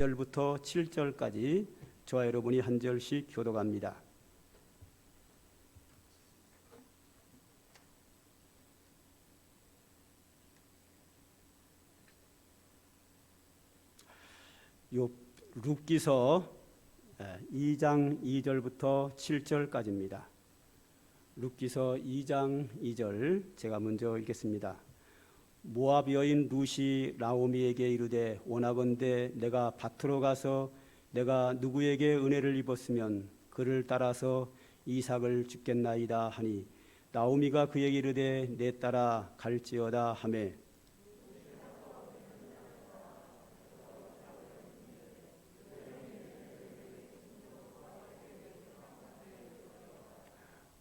1절부터 7절까지 저와 여러분이 한 절씩 교독합니다. 룻기서 2장 2절부터 7절까지입니다. 룻기서 2장 2절 제가 먼저 읽겠습니다. 모압 여인 룻이 나오미에게 이르되 원하건대 내가 밭으로 가서 내가 누구에게 은혜를 입었으면 그를 따라서 이삭을 죽겠나이다 하니 나오미가 그에게 이르되 내 따라 갈지어다 하매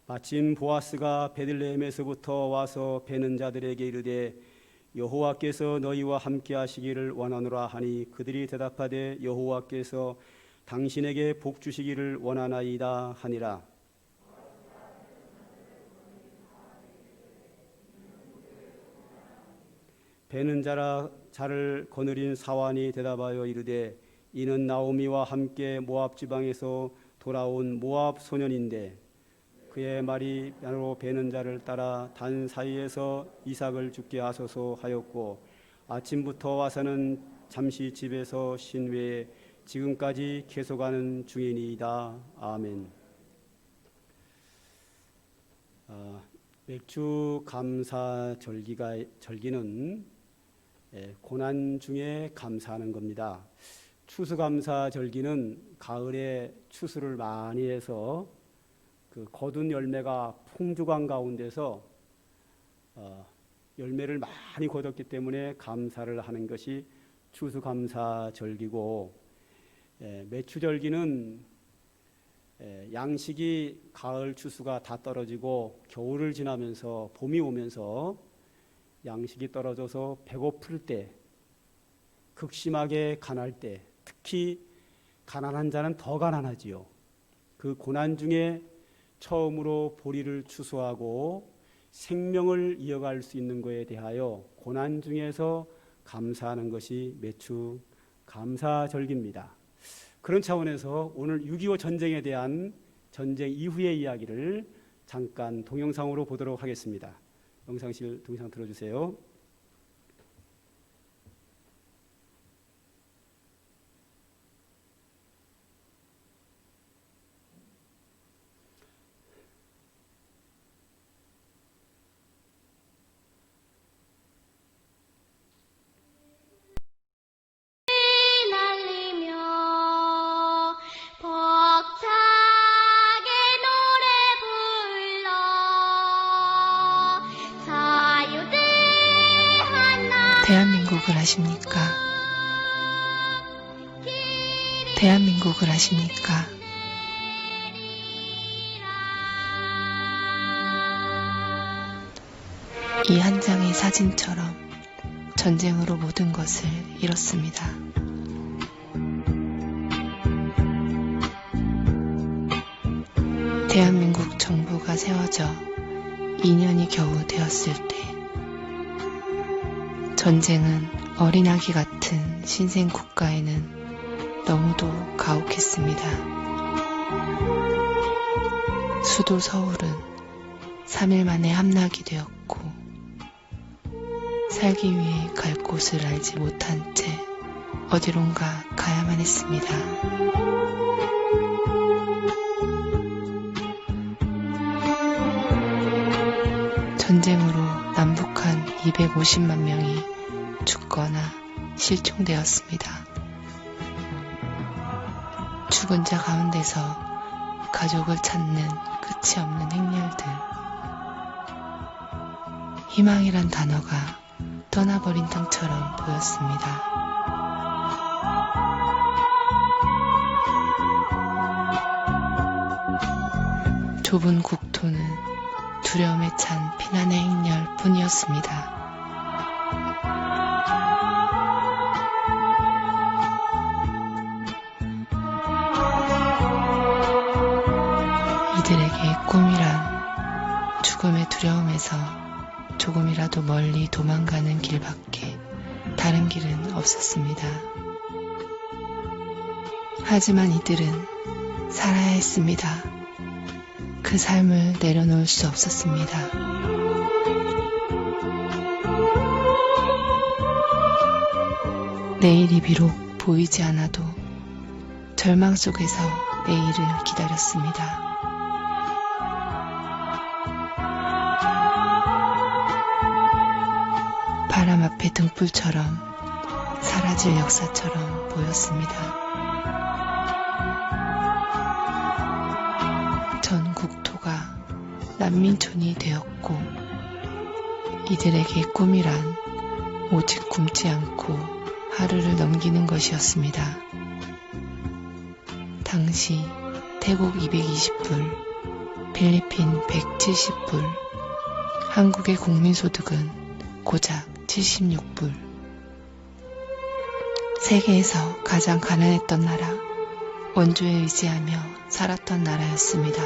마침 보아스가 베들레헴에서부터 와서 베는 자들에게 이르되 여호와께서 너희와 함께 하시기를 원하노라 하니 그들이 대답하되 여호와께서 당신에게 복 주시기를 원하나이다 하니라. 베는 자를 거느린 사환이 대답하여 이르되 이는 나오미와 함께 모압 지방에서 돌아온 모압 소년인데 그의 말이 바로 베는 자를 따라 단 사이에서 이삭을 죽게 하소서 하였고 아침부터 와서는 잠시 집에서 쉰 후에 지금까지 계속하는 중이니이다. 아멘. 맥주 감사 절기는 고난 중에 감사하는 겁니다. 추수감사 절기는 가을에 추수를 많이 해서 그 거둔 열매가 풍족한 가운데서 열매를 많이 거뒀기 때문에 감사를 하는 것이 추수감사절기고, 매추절기는 양식이 가을 추수가 다 떨어지고 겨울을 지나면서 봄이 오면서 양식이 떨어져서 배고플 때, 극심하게 가난할 때, 특히 가난한 자는 더 가난하지요. 그 고난 중에 처음으로 보리를 추수하고 생명을 이어갈 수 있는 것에 대하여 고난 중에서 감사하는 것이 매추 감사절기입니다. 그런 차원에서 오늘 6.25 전쟁에 대한 전쟁 이후의 이야기를 잠깐 동영상으로 보도록 하겠습니다. 영상실 동영상 들어주세요. 대한민국을 아십니까? 대한민국을 아십니까? 이 한 장의 사진처럼 전쟁으로 모든 것을 잃었습니다. 대한민국 정부가 세워져 2년이 겨우 되었을 때 전쟁은 어린아기 같은 신생 국가에는 너무도 가혹했습니다. 수도 서울은 3일 만에 함락이 되었고 살기 위해 갈 곳을 알지 못한 채 어디론가 가야만 했습니다. 전쟁으로 남북한 250만 명이 죽거나 실종되었습니다. 죽은 자 가운데서 가족을 찾는 끝이 없는 행렬들. 희망이란 단어가 떠나버린 땅처럼 보였습니다. 좁은 국토는 두려움에 찬 피난의 행렬 뿐이었습니다. 이들에게 꿈이란 죽음의 두려움에서 조금이라도 멀리 도망가는 길밖에 다른 길은 없었습니다. 하지만 이들은 살아야 했습니다. 그 삶을 내려놓을 수 없었습니다. 내일이 비록 보이지 않아도 절망 속에서 내일을 기다렸습니다. 바람 앞에 등불처럼 사라질 역사처럼 보였습니다. 전 국토가 난민촌이 되었고 이들에게 꿈이란 오직 굶지 않고 하루를 넘기는 것이었습니다. 당시 태국 220불, 필리핀 170불, 한국의 국민소득은 고작 76불. 세계에서 가장 가난했던 나라, 원조에 의지하며 살았던 나라였습니다.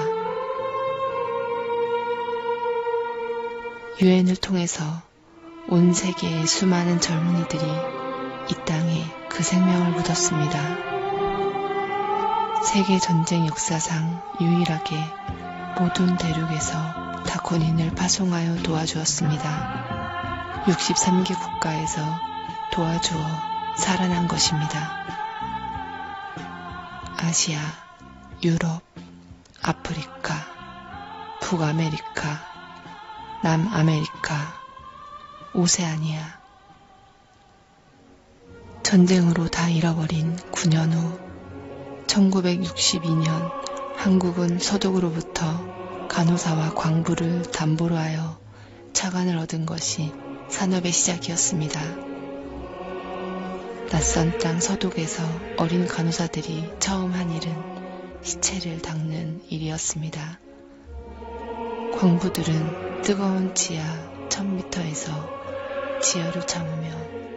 유엔을 통해서 온 세계의 수많은 젊은이들이 이 땅에 그 생명을 묻었습니다. 세계 전쟁 역사상 유일하게 모든 대륙에서 다코닌을 파송하여 도와주었습니다. 63개 국가에서 도와주어 살아난 것입니다. 아시아, 유럽, 아프리카, 북아메리카, 남아메리카, 오세아니아. 전쟁으로 다 잃어버린 9년 후 1962년 한국은 서독으로부터 간호사와 광부를 담보로 하여 차관을 얻은 것이 산업의 시작이었습니다. 낯선 땅 서독에서 어린 간호사들이 처음 한 일은 시체를 닦는 일이었습니다. 광부들은 뜨거운 지하 1000m에서 지혈을 참으며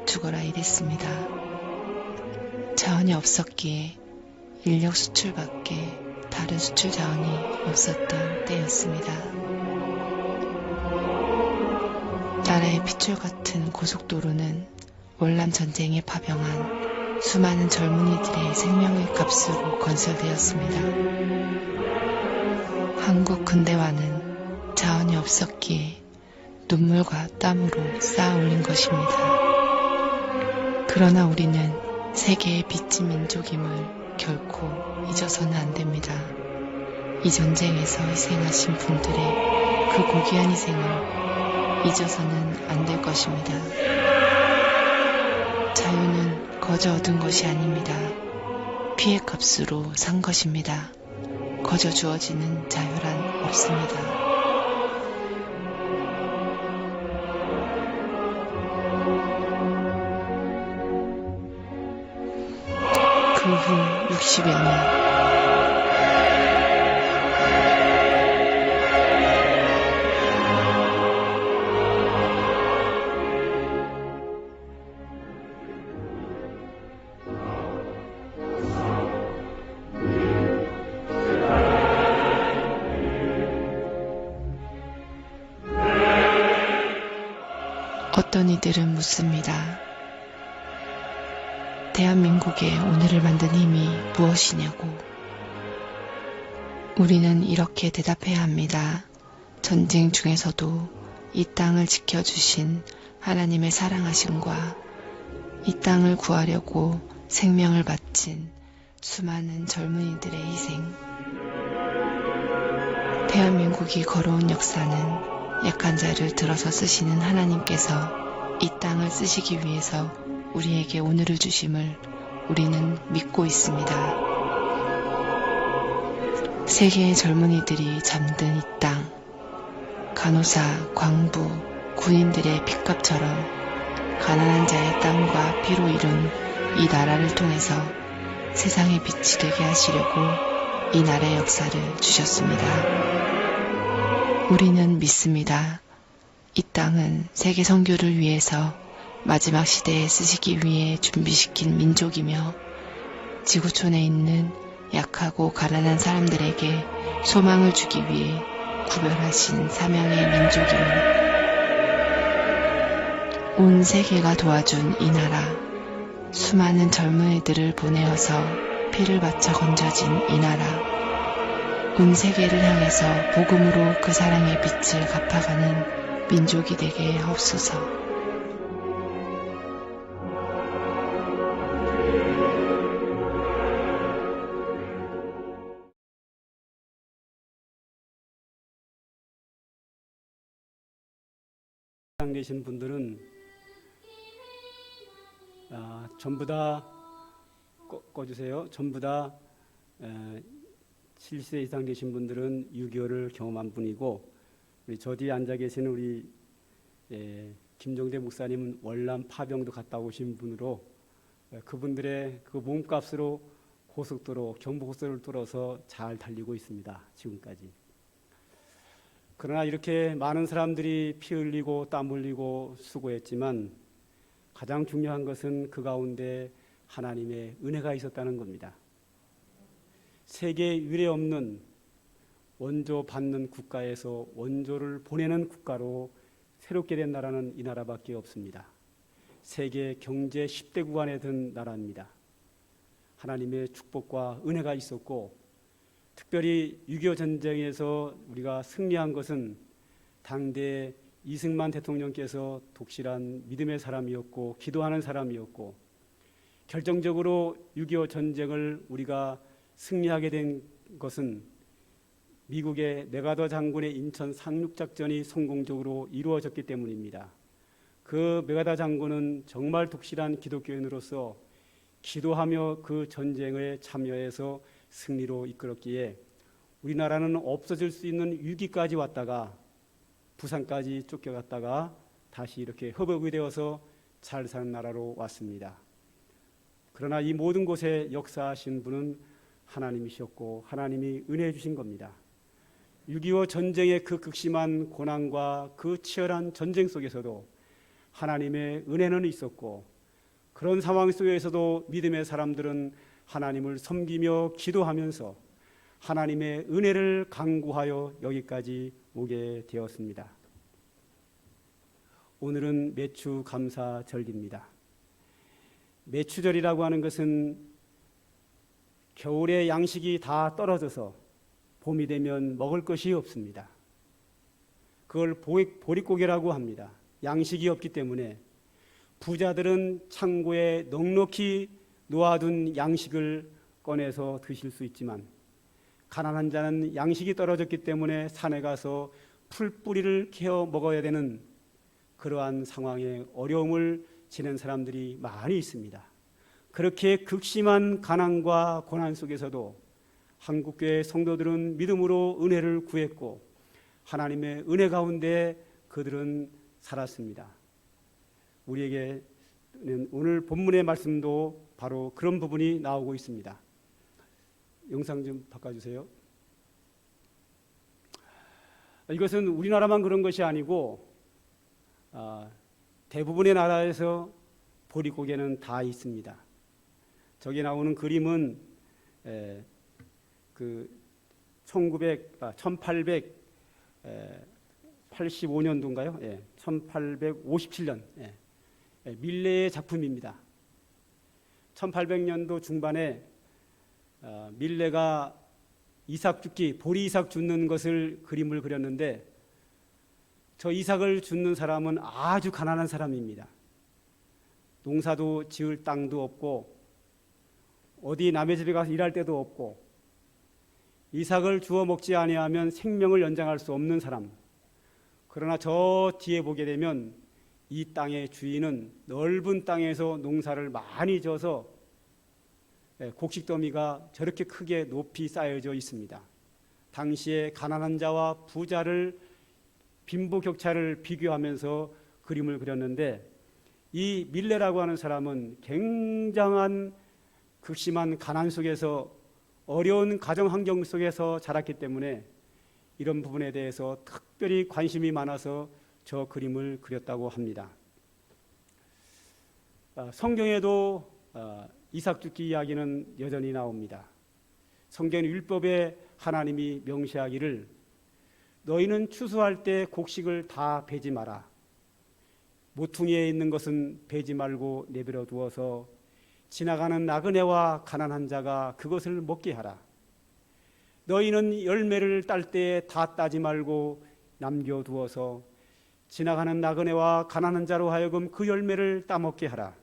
죽어라 일했습니다. 자원이 없었기에 인력 수출밖에 다른 수출 자원이 없었던 때였습니다. 나라의 핏줄 같은 고속도로는 월남 전쟁에 파병한 수많은 젊은이들의 생명의 값으로 건설되었습니다. 한국 근대화는 자원이 없었기에 눈물과 땀으로 쌓아 올린 것입니다. 그러나 우리는 세계의 빚진 민족임을 결코 잊어서는 안 됩니다. 이 전쟁에서 희생하신 분들의 그 고귀한 희생을 잊어서는 안 될 것입니다. 자유는 거저 얻은 것이 아닙니다. 피해 값으로 산 것입니다. 거저 주어지는 자유란 없습니다. 그 후 60여 년 어떤 이들은 묻습니다. 대한민국의 오늘을 만든 힘이 무엇이냐고. 우리는 이렇게 대답해야 합니다. 전쟁 중에서도 이 땅을 지켜주신 하나님의 사랑하심과 이 땅을 구하려고 생명을 바친 수많은 젊은이들의 희생. 대한민국이 걸어온 역사는 약한 자를 들어서 쓰시는 하나님께서 이 땅을 쓰시기 위해서 우리에게 오늘을 주심을 우리는 믿고 있습니다. 세계의 젊은이들이 잠든 이 땅, 간호사, 광부, 군인들의 핏값처럼 가난한 자의 땀과 피로 이룬 이 나라를 통해서 세상의 빛이 되게 하시려고 이 나라의 역사를 주셨습니다. 우리는 믿습니다. 이 땅은 세계 선교를 위해서 마지막 시대에 쓰시기 위해 준비시킨 민족이며 지구촌에 있는 약하고 가난한 사람들에게 소망을 주기 위해 구별하신 사명의 민족임을 온 세계가 도와준 이 나라, 수많은 젊은이들을 보내어서 피를 바쳐 건져진 이 나라. 온 세계를 향해서 복음으로 그 사랑의 빛을 갚아가는 민족이 되게 하옵소서. 되신 분들은 전부 다 꺼주세요. 전부 다 7세 이상 되신 분들은 6.25를 경험한 분이고, 우리 저 뒤에 앉아 계시는 우리 김종대 목사님은 월남 파병도 갔다 오신 분으로 그분들의 그 몸값으로 고속도로 경부고속도로를 뚫어서 잘 달리고 있습니다. 지금까지. 그러나 이렇게 많은 사람들이 피 흘리고 땀 흘리고 수고했지만 가장 중요한 것은 그 가운데 하나님의 은혜가 있었다는 겁니다. 세계 유례 없는 원조 받는 국가에서 원조를 보내는 국가로 새롭게 된 나라는 이 나라밖에 없습니다. 세계 경제 10대 구간에 든 나라입니다. 하나님의 축복과 은혜가 있었고, 특별히 6.25 전쟁에서 우리가 승리한 것은 당대 이승만 대통령께서 독실한 믿음의 사람이었고 기도하는 사람이었고, 결정적으로 6.25 전쟁을 우리가 승리하게 된 것은 미국의 메가더 장군의 인천 상륙작전이 성공적으로 이루어졌기 때문입니다. 그 메가더 장군은 정말 독실한 기독교인으로서 기도하며 그 전쟁에 참여해서 승리로 이끌었기에 우리나라는 없어질 수 있는 위기까지 왔다가 부산까지 쫓겨갔다가 다시 이렇게 회복이 되어서 잘 사는 나라로 왔습니다. 그러나 이 모든 곳에 역사하신 분은 하나님이셨고 하나님이 은혜해 주신 겁니다. 6.25 전쟁의 그 극심한 고난과 그 치열한 전쟁 속에서도 하나님의 은혜는 있었고, 그런 상황 속에서도 믿음의 사람들은 하나님을 섬기며 기도하면서 하나님의 은혜를 간구하여 여기까지 오게 되었습니다. 오늘은 매추 감사절기입니다. 매추절이라고 하는 것은 겨울에 양식이 다 떨어져서 봄이 되면 먹을 것이 없습니다. 그걸 보릿고개라고 합니다. 양식이 없기 때문에 부자들은 창고에 넉넉히 놓아둔 양식을 꺼내서 드실 수 있지만, 가난한 자는 양식이 떨어졌기 때문에 산에 가서 풀뿌리를 캐어 먹어야 되는 그러한 상황에 어려움을 지낸 사람들이 많이 있습니다. 그렇게 극심한 가난과 고난 속에서도 한국교회 성도들은 믿음으로 은혜를 구했고 하나님의 은혜 가운데 그들은 살았습니다. 우리에게는 오늘 본문의 말씀도 바로 그런 부분이 나오고 있습니다. 영상 좀 바꿔주세요. 이것은 우리나라만 그런 것이 아니고 대부분의 나라에서 보릿고개는 다 있습니다. 저기 나오는 그림은 그 1885년도인가요? 예, 1857년 밀레의 작품입니다. 1800년도 중반에 밀레가 이삭 죽기, 보리 이삭 죽는 것을 그림을 그렸는데, 저 이삭을 죽는 사람은 아주 가난한 사람입니다. 농사도 지을 땅도 없고 어디 남의 집에 가서 일할 데도 없고, 이삭을 주워 먹지 아니하면 생명을 연장할 수 없는 사람. 그러나 저 뒤에 보게 되면 이 땅의 주인은 넓은 땅에서 농사를 많이 져서 곡식더미가 저렇게 크게 높이 쌓여져 있습니다. 당시에 가난한 자와 부자를 빈부격차를 비교하면서 그림을 그렸는데, 이 밀레라고 하는 사람은 굉장한 극심한 가난 속에서 어려운 가정 환경 속에서 자랐기 때문에 이런 부분에 대해서 특별히 관심이 많아서 저 그림을 그렸다고 합니다. 성경에도 이삭 죽기 이야기는 여전히 나옵니다. 성경 율법에 하나님이 명시하기를 너희는 추수할 때 곡식을 다 베지 마라. 모퉁이에 있는 것은 베지 말고 내버려 두어서 지나가는 나그네와 가난한 자가 그것을 먹게 하라. 너희는 열매를 딸 때에 다 따지 말고 남겨두어서 지나가는 나그네와 가난한 자로 하여금 그 열매를 따먹게 하라.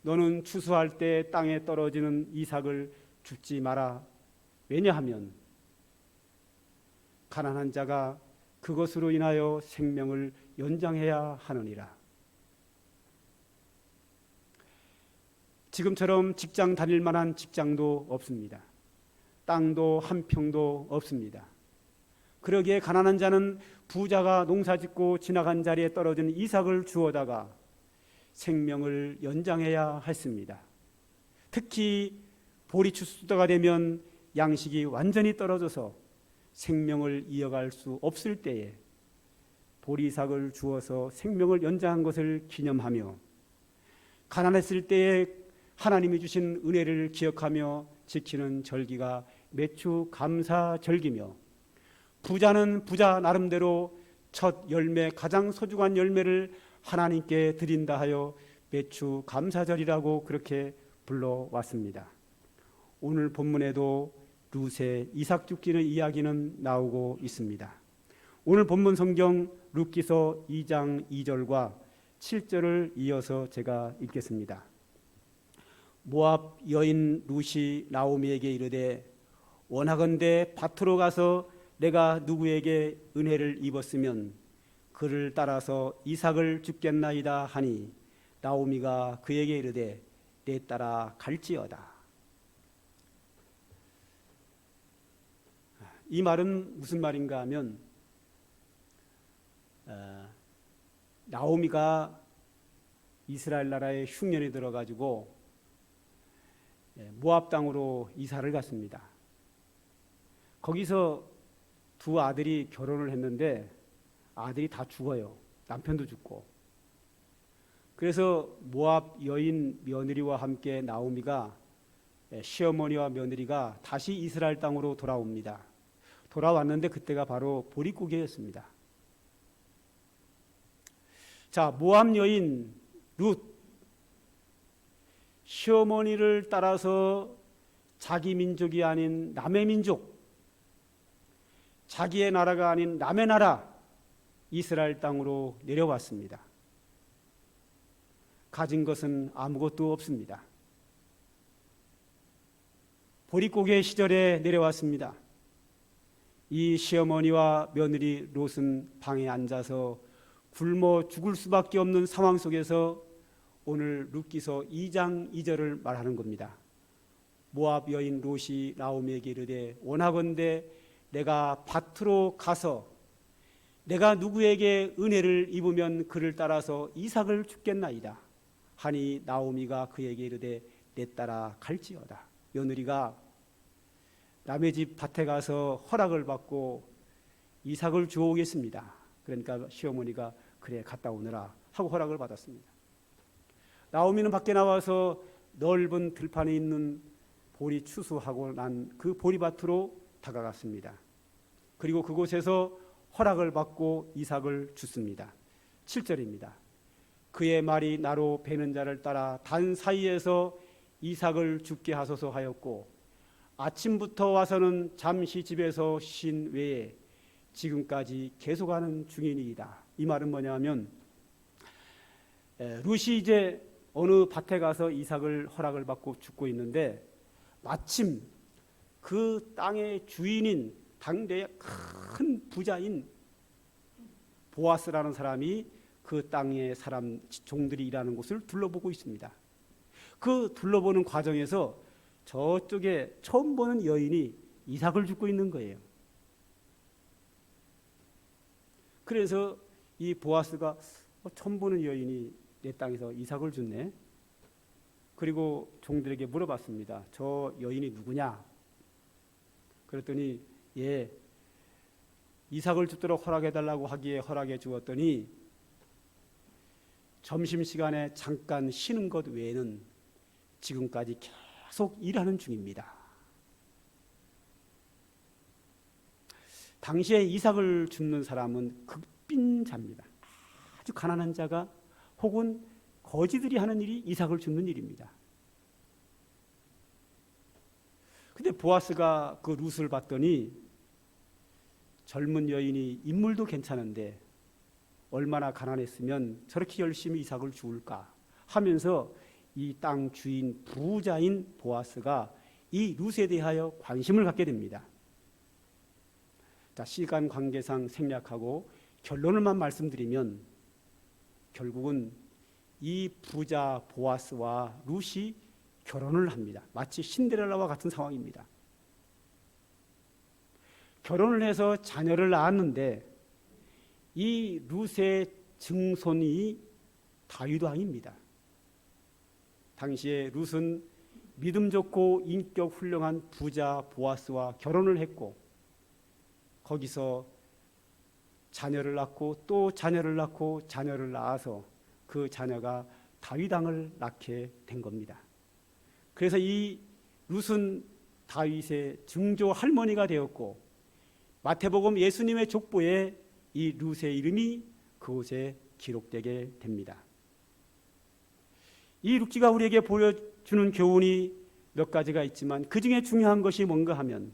너는 추수할 때 땅에 떨어지는 이삭을 줍지 마라. 왜냐하면 가난한 자가 그것으로 인하여 생명을 연장해야 하느니라. 지금처럼 직장 다닐 만한 직장도 없습니다. 땅도 한 평도 없습니다. 그러기에 가난한 자는 부자가 농사짓고 지나간 자리에 떨어진 이삭을 주워다가 생명을 연장해야 했습니다. 특히 보리 추수가 되면 양식이 완전히 떨어져서 생명을 이어갈 수 없을 때에 보리삭을 주어서 생명을 연장한 것을 기념하며 가난했을 때에 하나님이 주신 은혜를 기억하며 지키는 절기가 매추 감사 절기며 부자는 부자 나름대로 첫 열매 가장 소중한 열매를 하나님께 드린다 하여 매추 감사절이라고 그렇게 불러왔습니다. 오늘 본문에도 룻의 이삭 줍기는 이야기는 나오고 있습니다. 오늘 본문 성경 룻기서 2장 2절과 7절을 이어서 제가 읽겠습니다. 모압 여인 룻이 나오미에게 이르되 원하건대 밭으로 가서 내가 누구에게 은혜를 입었으면 그를 따라서 이삭을 줍겠나이다 하니 나오미가 그에게 이르되 내 따라 갈지어다. 이 말은 무슨 말인가 하면 나오미가 이스라엘 나라에 흉년이 들어가지고 모압 땅으로 이사를 갔습니다. 거기서 두 아들이 결혼을 했는데 아들이 다 죽어요. 남편도 죽고. 그래서 모압 여인 며느리와 함께 나오미가 시어머니와 며느리가 다시 이스라엘 땅으로 돌아옵니다. 돌아왔는데 그때가 바로 보릿고개였습니다. 자, 모압 여인 룻 시어머니를 따라서 자기 민족이 아닌 남의 민족, 자기의 나라가 아닌 남의 나라 이스라엘 땅으로 내려왔습니다. 가진 것은 아무것도 없습니다. 보릿고개 시절에 내려왔습니다. 이 시어머니와 며느리 롯은 방에 앉아서 굶어 죽을 수밖에 없는 상황 속에서 오늘 룻기서 2장 2절을 말하는 겁니다. 모압 여인 롯이 나오미에게 이르되 원하건대 내가 밭으로 가서 내가 누구에게 은혜를 입으면 그를 따라서 이삭을 줍겠나이다 하니 나오미가 그에게 이르되 내 따라 갈지어다. 며느리가 남의 집 밭에 가서 허락을 받고 이삭을 주워오겠습니다. 그러니까 시어머니가 그래 갔다 오너라 하고 허락을 받았습니다. 나오미는 밖에 나와서 넓은 들판에 있는 보리 추수하고 난 그 보리밭으로 다가갔습니다. 그리고 그곳에서 허락을 받고 이삭을 줍습니다. 7절입니다. 그의 말이 나로 베는 자를 따라 단 사이에서 이삭을 줍게 하소서 하였고 아침부터 와서는 잠시 집에서 쉰 외에 지금까지 계속하는 중이니이다. 이 말은 뭐냐면 룻이 이제 어느 밭에 가서 이삭을 허락을 받고 줍고 있는데 마침 그 땅의 주인인 당대의 큰 부자인 보아스라는 사람이 그 땅의 사람 종들이 일하는 곳을 둘러보고 있습니다. 그 둘러보는 과정에서 저쪽에 처음 보는 여인이 이삭을 줍고 있는 거예요. 그래서 이 보아스가 처음 보는 여인이 내 땅에서 이삭을 줬네. 그리고 종들에게 물어봤습니다. 저 여인이 누구냐? 그랬더니 예, 이삭을 줍도록 허락해달라고 하기에 허락해 주었더니 점심시간에 잠깐 쉬는 것 외에는 지금까지 계속 일하는 중입니다. 당시에 이삭을 줍는 사람은 극빈자입니다. 아주 가난한 자가 혹은 거지들이 하는 일이 이삭을 줍는 일입니다. 근데 보아스가 그 룻을 봤더니 젊은 여인이 인물도 괜찮은데 얼마나 가난했으면 저렇게 열심히 이삭을 주울까 하면서 이 땅 주인 부자인 보아스가 이 룻에 대하여 관심을 갖게 됩니다. 자, 시간 관계상 생략하고 결론을만 말씀드리면 결국은 이 부자 보아스와 룻이 결혼을 합니다. 마치 신데렐라와 같은 상황입니다. 결혼을 해서 자녀를 낳았는데 이 룻의 증손이 다윗 왕입니다. 당시에 룻은 믿음 좋고 인격 훌륭한 부자 보아스와 결혼을 했고 거기서 자녀를 낳고 또 자녀를 낳고 자녀를 낳아서 그 자녀가 다윗 왕을 낳게 된 겁니다. 그래서 이 룻은 다윗의 증조 할머니가 되었고 마태복음 예수님의 족보에 이 룻의 이름이 그곳에 기록되게 됩니다. 이 룻기가 우리에게 보여주는 교훈이 몇 가지가 있지만 그 중에 중요한 것이 뭔가 하면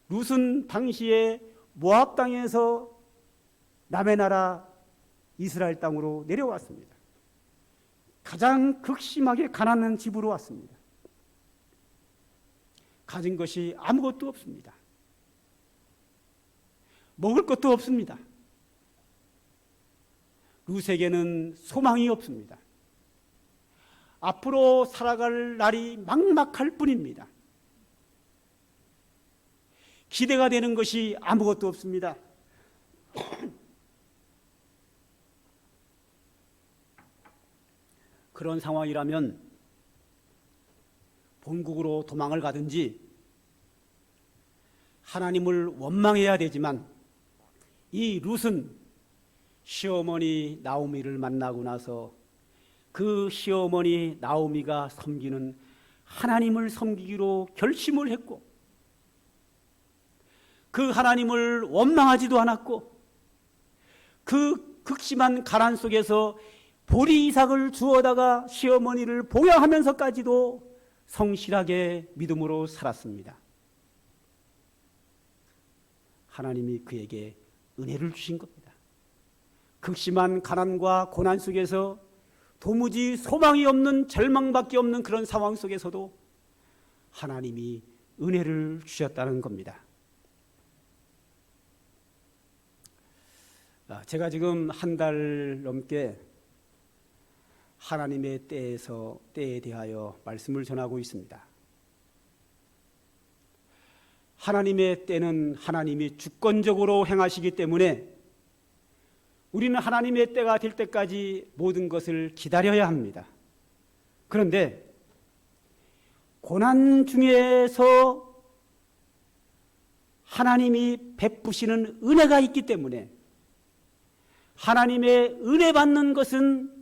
룻은 당시에 모압 땅에서 남의 나라 이스라엘 땅으로 내려왔습니다. 가장 극심하게 가난한 집으로 왔습니다. 가진 것이 아무것도 없습니다. 먹을 것도 없습니다. 룻에게는 소망이 없습니다. 앞으로 살아갈 날이 막막할 뿐입니다. 기대가 되는 것이 아무것도 없습니다. 그런 상황이라면 본국으로 도망을 가든지 하나님을 원망해야 되지만 이 룻은 시어머니 나오미를 만나고 나서 그 시어머니 나오미가 섬기는 하나님을 섬기기로 결심을 했고 그 하나님을 원망하지도 않았고 그 극심한 가난 속에서 보리 이삭을 주어다가 시어머니를 보양하면서까지도 성실하게 믿음으로 살았습니다. 하나님이 그에게 은혜를 주신 겁니다. 극심한 가난과 고난 속에서 도무지 소망이 없는 절망밖에 없는 그런 상황 속에서도 하나님이 은혜를 주셨다는 겁니다. 제가 지금 한 달 넘게 하나님의 때에 대하여 말씀을 전하고 있습니다. 하나님의 때는 하나님이 주권적으로 행하시기 때문에 우리는 하나님의 때가 될 때까지 모든 것을 기다려야 합니다. 그런데 고난 중에서 하나님이 베푸시는 은혜가 있기 때문에 하나님의 은혜 받는 것은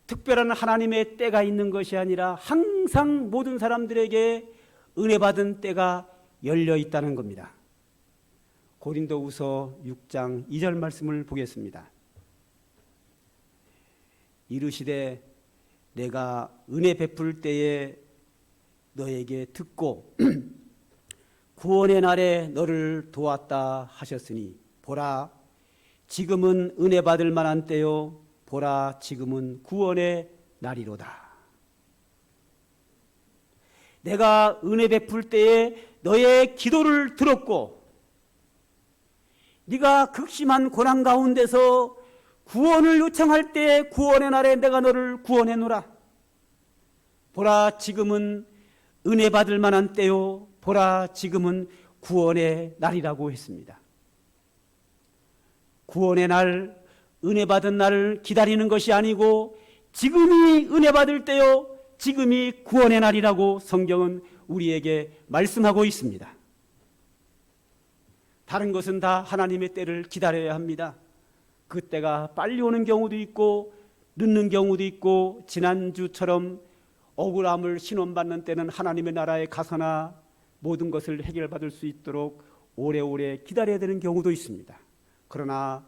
특별한 하나님의 때가 있는 것이 아니라 항상 모든 사람들에게 은혜 받은 때가 열려 있다는 겁니다. 고린도후서 6장 2절 말씀을 보겠습니다. 이르시되 내가 은혜 베풀 때에 너에게 듣고 구원의 날에 너를 도왔다 하셨으니 보라 지금은 은혜 받을 만한 때요 보라 지금은 구원의 날이로다. 내가 은혜 베풀 때에 너의 기도를 들었고 네가 극심한 고난 가운데서 구원을 요청할 때 구원의 날에 내가 너를 구원해노라. 보라 지금은 은혜 받을 만한 때요 보라 지금은 구원의 날이라고 했습니다. 구원의 날, 은혜 받은 날을 기다리는 것이 아니고 지금이 은혜 받을 때요 지금이 구원의 날이라고 성경은 우리에게 말씀하고 있습니다. 다른 것은 다 하나님의 때를 기다려야 합니다. 그 때가 빨리 오는 경우도 있고 늦는 경우도 있고 지난주처럼 억울함을 신원받는 때는 하나님의 나라에 가서나 모든 것을 해결받을 수 있도록 오래오래 기다려야 되는 경우도 있습니다. 그러나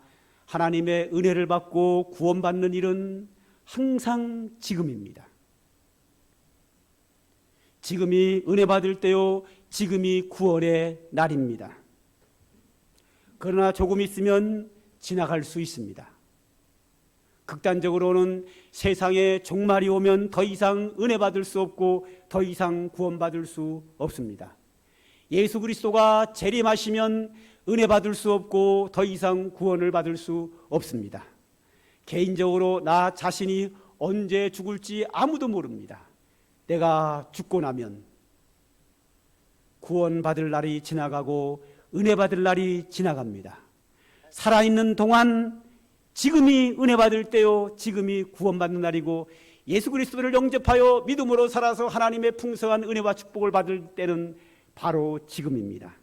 하나님의 은혜를 받고 구원받는 일은 항상 지금입니다. 지금이 은혜 받을 때요, 지금이 구원의 날입니다. 그러나 조금 있으면 지나갈 수 있습니다. 극단적으로는 세상에 종말이 오면 더 이상 은혜 받을 수 없고 더 이상 구원받을 수 없습니다. 예수 그리스도가 재림하시면 은혜 받을 수 없고 더 이상 구원을 받을 수 없습니다. 개인적으로 나 자신이 언제 죽을지 아무도 모릅니다. 내가 죽고 나면 구원받을 날이 지나가고 은혜 받을 날이 지나갑니다. 살아있는 동안 지금이 은혜 받을 때요, 지금이 구원받는 날이고 예수 그리스도를 영접하여 믿음으로 살아서 하나님의 풍성한 은혜와 축복을 받을 때는 바로 지금입니다.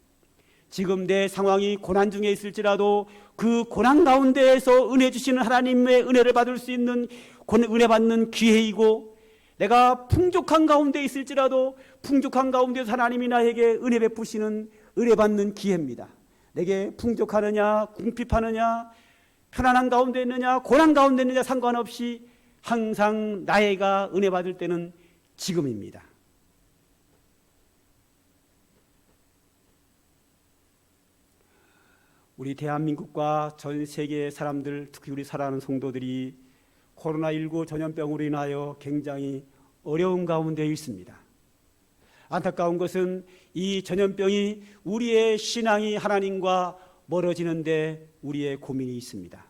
지금 내 상황이 고난 중에 있을지라도 그 고난 가운데에서 은혜 주시는 하나님의 은혜를 받을 수 있는 은혜 받는 기회이고, 내가 풍족한 가운데 있을지라도 풍족한 가운데서 하나님이 나에게 은혜 베푸시는 은혜 받는 기회입니다. 내게 풍족하느냐 궁핍하느냐 편안한 가운데 있느냐 고난 가운데 있느냐 상관없이 항상 나이가 은혜 받을 때는 지금입니다. 우리 대한민국과 전 세계의 사람들, 특히 우리 사랑하는 성도들이 코로나19 전염병으로 인하여 굉장히 어려운 가운데 있습니다. 안타까운 것은 이 전염병이 우리의 신앙이 하나님과 멀어지는데 우리의 고민이 있습니다.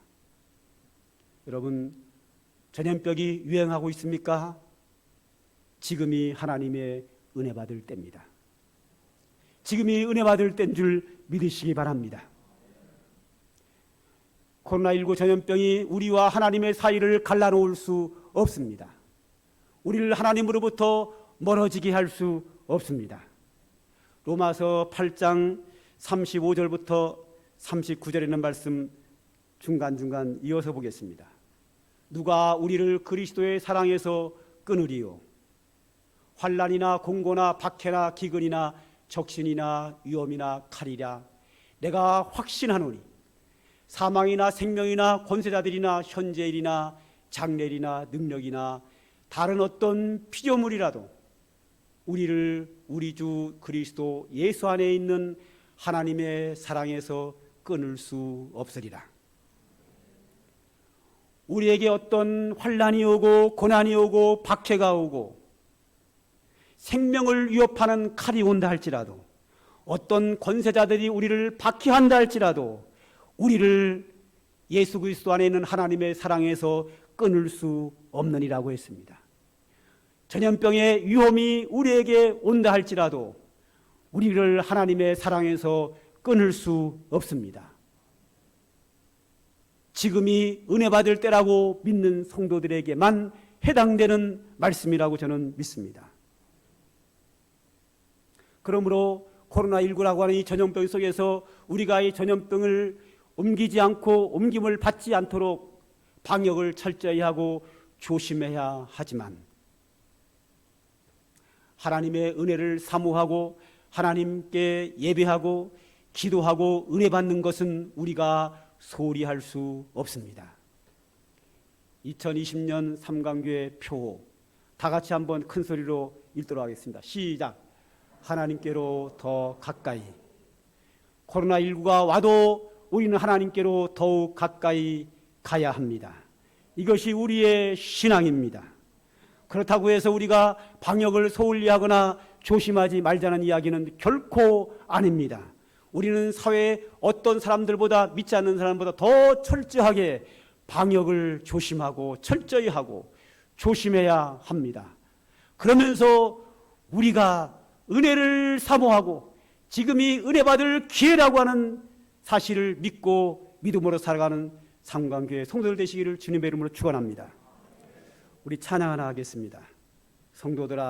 여러분, 전염병이 유행하고 있습니까? 지금이 하나님의 은혜 받을 때입니다. 지금이 은혜 받을 때인 줄 믿으시기 바랍니다. 코로나19 전염병이 우리와 하나님의 사이를 갈라놓을 수 없습니다. 우리를 하나님으로부터 멀어지게 할 수 없습니다. 로마서 8장 35절부터 39절에 있는 말씀 중간중간 이어서 보겠습니다. 누가 우리를 그리스도의 사랑에서 끊으리요? 환난이나 공고나 박해나 기근이나 적신이나 위험이나 칼이라. 내가 확신하노니 사망이나 생명이나 권세자들이나 현재일이나 장래일이나 능력이나 다른 어떤 피조물이라도 우리를 우리 주 그리스도 예수 안에 있는 하나님의 사랑에서 끊을 수 없으리라. 우리에게 어떤 환난이 오고 고난이 오고 박해가 오고 생명을 위협하는 칼이 온다 할지라도, 어떤 권세자들이 우리를 박해한다 할지라도 우리를 예수 그리스도 안에 있는 하나님의 사랑에서 끊을 수 없느니라고 했습니다. 전염병의 위험이 우리에게 온다 할지라도 우리를 하나님의 사랑에서 끊을 수 없습니다. 지금이 은혜 받을 때라고 믿는 성도들에게만 해당되는 말씀이라고 저는 믿습니다. 그러므로 코로나19라고 하는 이 전염병 속에서 우리가 이 전염병을 옮기지 않고 옮김을 받지 않도록 방역을 철저히 하고 조심해야 하지만, 하나님의 은혜를 사모하고 하나님께 예배하고 기도하고 은혜 받는 것은 우리가 소홀히 할 수 없습니다. 2020년 삼강교회 표호 다 같이 한번 큰 소리로 읽도록 하겠습니다. 시작. 하나님께로 더 가까이. 코로나19가 와도 우리는 하나님께로 더욱 가까이 가야 합니다. 이것이 우리의 신앙입니다. 그렇다고 해서 우리가 방역을 소홀히 하거나 조심하지 말자는 이야기는 결코 아닙니다. 우리는 사회의 어떤 사람들보다, 믿지 않는 사람보다 더 철저하게 방역을 조심하고 철저히 하고 조심해야 합니다. 그러면서 우리가 은혜를 사모하고 지금이 은혜 받을 기회라고 하는 사실을 믿고 믿음으로 살아가는 삼강교회 성도들 되시기를 주님의 이름으로 축원합니다. 우리 찬양 하나 하겠습니다. 성도들아